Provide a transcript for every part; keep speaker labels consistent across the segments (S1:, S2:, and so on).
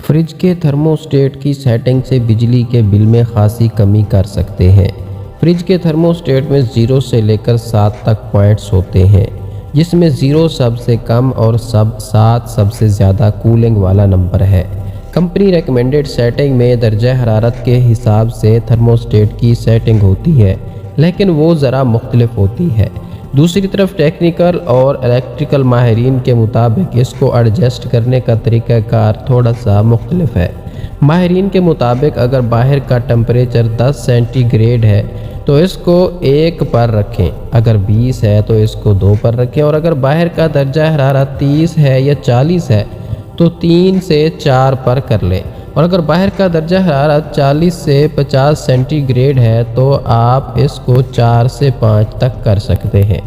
S1: Fridge के thermostat की setting से बिजली के बिल में खासी कमी कर सकते हैं। फ्रिज के थर्मोस्टेट में 0 से लेकर 7 तक पॉइंट्स होते हैं, जिसमें 0 सबसे कम और 7 सबसे ज़्यादा कूलिंग वाला नंबर है। कंपनी रेकमेंडेड सेटिंग में दर्जा हरारत के हिसाब से थर्मोस्टेट की सेटिंग होती है, लेकिन वो ज़रा मुख्तलिफ होती है। दूसरी तरफ टेक्निकल और इलेक्ट्रिकल माहिरीन के मुताबिक इसको एडजस्ट करने का तरीक़ाकार थोड़ा सा मुख्तलिफ है। माहिरीन के मुताबिक अगर बाहर का टेम्परेचर 10 सेंटीग्रेड है तो इसको 1 पर रखें, अगर 20 है तो इसको 2 पर रखें, और अगर बाहर का दर्जा हरारत 30 है या 40 है तो 3 से 4 पर कर लें, और अगर बाहर का दर्जा हरारत 40 से 50 सेंटीग्रेड है तो आप इसको 4 से 5 तक कर सकते हैं।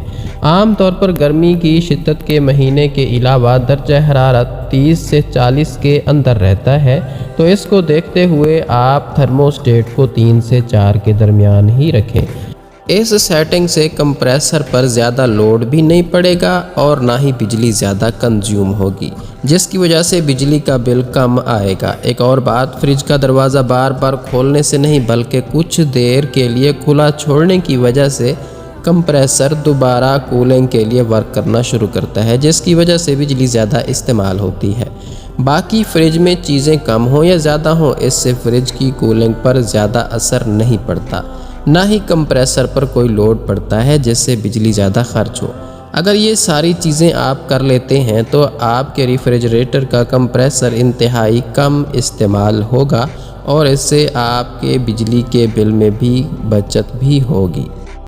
S1: आम तौर पर गर्मी की शिद्दत के महीने के अलावा दर्जा हरारत 30 से 40 के अंदर रहता है, तो इसको देखते हुए आप थर्मोस्टेट को 3 से 4 के दरमियान ही रखें। इस सेटिंग से कंप्रेसर पर ज़्यादा लोड भी नहीं पड़ेगा और ना ही बिजली ज़्यादा कंज्यूम होगी, जिसकी वजह से बिजली का बिल कम आएगा। एक और बात, फ्रिज का दरवाज़ा बार बार खोलने से नहीं बल्कि कुछ देर के लिए खुला छोड़ने की वजह से कंप्रेसर दोबारा कूलिंग के लिए वर्क करना शुरू करता है, जिसकी वजह से बिजली ज़्यादा इस्तेमाल होती है। बाकी फ्रिज में चीज़ें कम हो या ज़्यादा हो, इससे फ्रिज की कूलिंग पर ज़्यादा असर नहीं पड़ता, ना ही कंप्रेसर पर कोई लोड पड़ता है जिससे बिजली ज़्यादा खर्च हो। अगर ये सारी चीज़ें आप कर लेते हैं तो आपके रेफ्रिजरेटर का कंप्रेसर इंतहाई कम इस्तेमाल होगा और इससे आपके बिजली के बिल में भी बचत भी होगी।